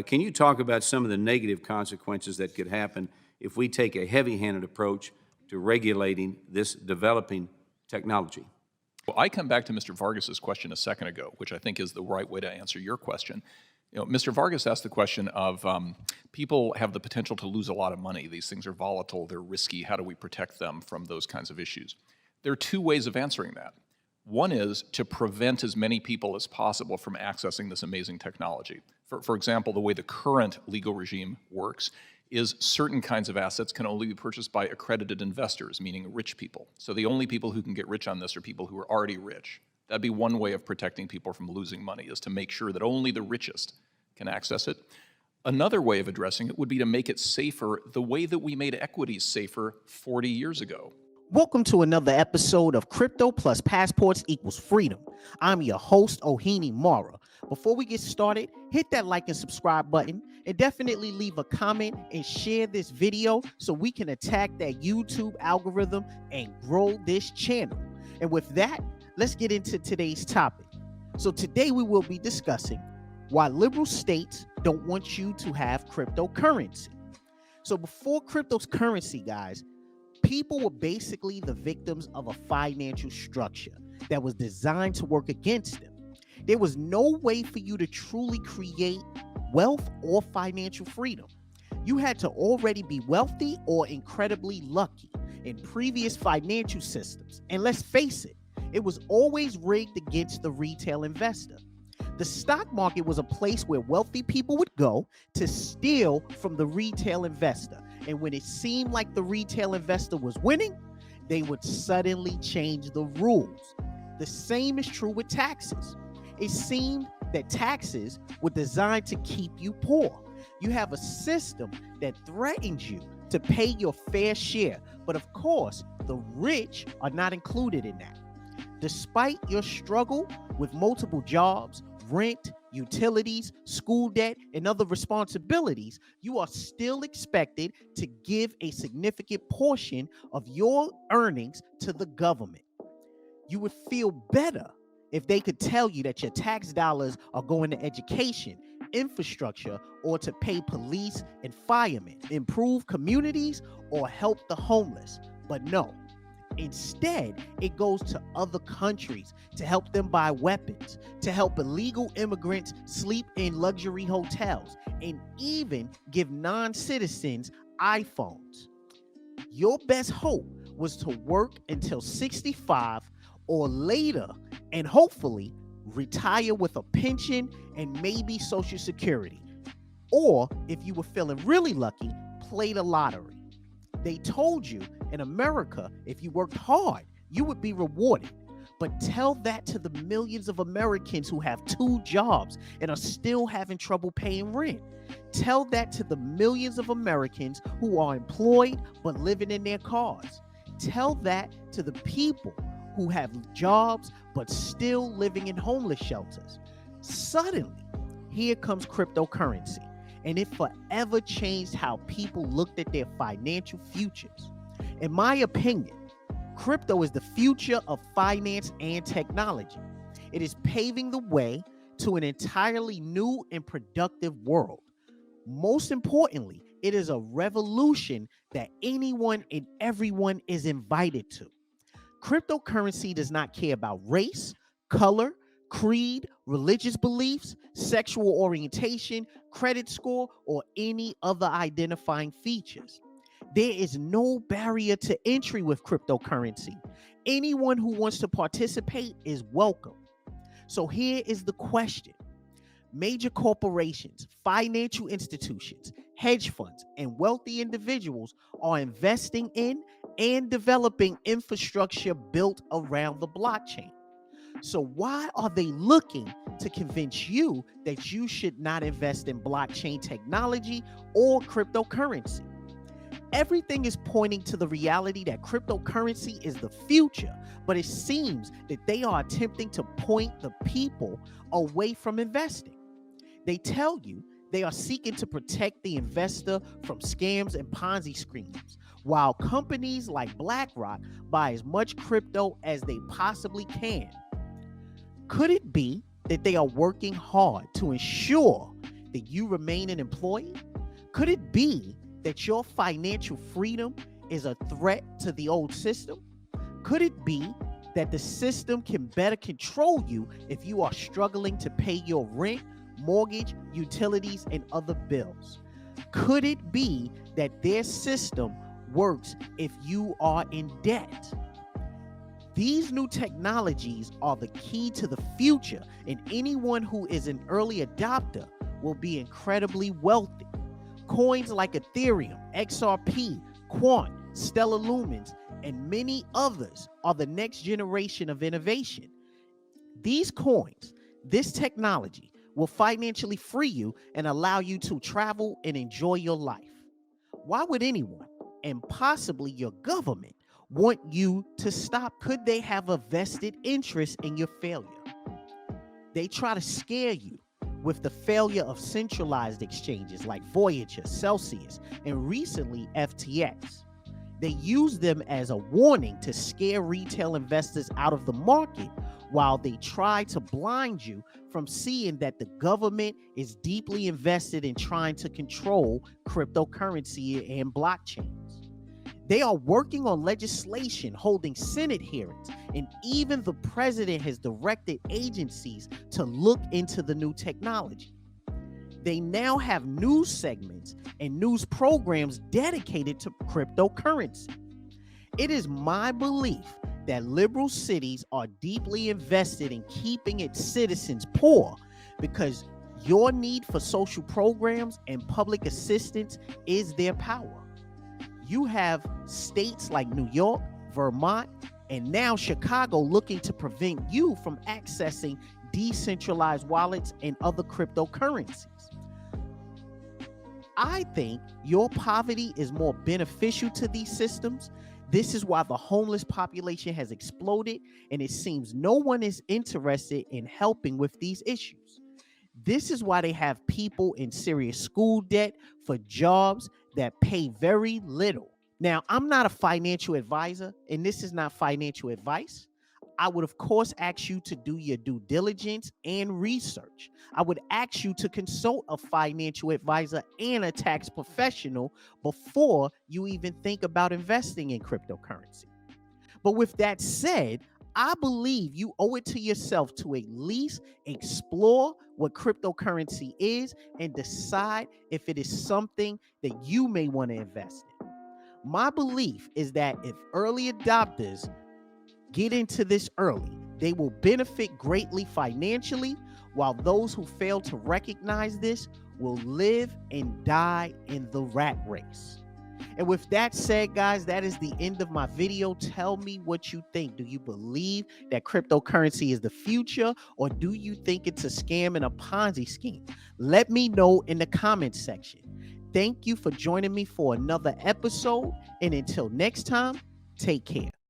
Can you talk about some of the negative consequences that could happen if we take a heavy-handed approach to regulating this developing technology? Well, I come back to Mr. Vargas's question a second ago, which I think is the right way to answer your question. Mr. Vargas asked the question of people have the potential to lose a lot of money. These things are volatile, they're risky. How do we protect them from those kinds of issues? There are two ways of answering that. One is to prevent as many people as possible from accessing this amazing technology. For example, the way the current legal regime works is certain kinds of assets can only be purchased by accredited investors, meaning rich people. So the only people who can get rich on this are people who are already rich. That'd be one way of protecting people from losing money, is to make sure that only the richest can access it. Another way of addressing it would be to make it safer the way that we made equities safer 40 years ago. Welcome to another episode of Crypto plus Passports equals Freedom. I'm your host, Ohini Mara. Before we get started, hit that like and subscribe button and definitely leave a comment and share this video so we can attack that YouTube algorithm and grow this channel. And with that, let's get into today's topic. So today we will be discussing why liberal states don't want you to have cryptocurrency. So before cryptocurrency, guys, people were basically the victims of a financial structure that was designed to work against them. There was no way for you to truly create wealth or financial freedom. You had to already be wealthy or incredibly lucky in previous financial systems. And let's face it, it was always rigged against the retail investor. The stock market was a place where wealthy people would go to steal from the retail investor. And when it seemed like the retail investor was winning, they would suddenly change the rules. The same is true with taxes. It seemed that taxes were designed to keep you poor. You have a system that threatens you to pay your fair share. But of course, the rich are not included in that. Despite your struggle with multiple jobs, rent, utilities, school debt, and other responsibilities, you are still expected to give a significant portion of your earnings to the government. You would feel better if they could tell you that your tax dollars are going to education, infrastructure, or to pay police and firemen, improve communities, or help the homeless. But no. Instead, it goes to other countries to help them buy weapons, to help illegal immigrants sleep in luxury hotels, and even give non-citizens iPhones. Your best hope was to work until 65 or later and hopefully retire with a pension and maybe Social Security. Or if you were feeling really lucky, play the lottery. They told you in America, if you worked hard, you would be rewarded. But tell that to the millions of Americans who have 2 jobs and are still having trouble paying rent. Tell that to the millions of Americans who are employed but living in their cars. Tell that to the people who have jobs but still living in homeless shelters. Suddenly, here comes cryptocurrency. And it forever changed how people looked at their financial futures. In my opinion, crypto is the future of finance and technology. It is paving the way to an entirely new and productive world. Most importantly, it is a revolution that anyone and everyone is invited to. Cryptocurrency does not care about race, color, creed, religious beliefs, sexual orientation, credit score, or any other identifying features. There is no barrier to entry with cryptocurrency. Anyone who wants to participate is welcome. So here is the question. Major corporations, financial institutions, hedge funds, and wealthy individuals are investing in and developing infrastructure built around the blockchain. So why are they looking to convince you that you should not invest in blockchain technology or cryptocurrency? Everything is pointing to the reality that cryptocurrency is the future, but it seems that they are attempting to point the people away from investing. They tell you they are seeking to protect the investor from scams and Ponzi schemes, while companies like BlackRock buy as much crypto as they possibly can. Could it be that they are working hard to ensure that you remain an employee? Could it be that your financial freedom is a threat to the old system? Could it be that the system can better control you if you are struggling to pay your rent, mortgage, utilities, and other bills? Could it be that their system works if you are in debt? These new technologies are the key to the future, and anyone who is an early adopter will be incredibly wealthy. Coins like Ethereum, XRP, Quant, Stellar Lumens, and many others are the next generation of innovation. These coins, this technology, will financially free you and allow you to travel and enjoy your life. Why would anyone, and possibly your government, want you to stop? Could they have a vested interest in your failure? They try to scare you with the failure of centralized exchanges like Voyager, Celsius, and recently FTX. They use them as a warning to scare retail investors out of the market, while they try to blind you from seeing that the government is deeply invested in trying to control cryptocurrency and blockchains. They are working on legislation, holding Senate hearings, and even the president has directed agencies to look into the new technology. They now have news segments and news programs dedicated to cryptocurrency. It is my belief that liberal cities are deeply invested in keeping its citizens poor, because your need for social programs and public assistance is their power. You have states like New York, Vermont, and now Chicago looking to prevent you from accessing decentralized wallets and other cryptocurrencies. I think your poverty is more beneficial to these systems. This is why the homeless population has exploded, and it seems no one is interested in helping with these issues. This is why they have people in serious school debt for jobs that pay very little. Now, I'm not a financial advisor, and this is not financial advice. I would, of course, ask you to do your due diligence and research. I would ask you to consult a financial advisor and a tax professional before you even think about investing in cryptocurrency. But with that said, I believe you owe it to yourself to at least explore what cryptocurrency is and decide if it is something that you may want to invest in. My belief is that if early adopters get into this early, they will benefit greatly financially, while those who fail to recognize this will live and die in the rat race. And with that said, guys, that is the end of my video. Tell me what you think. Do you believe that cryptocurrency is the future, or do you think it's a scam and a Ponzi scheme? Let me know in the comments section. Thank you for joining me for another episode, and until next time, take care.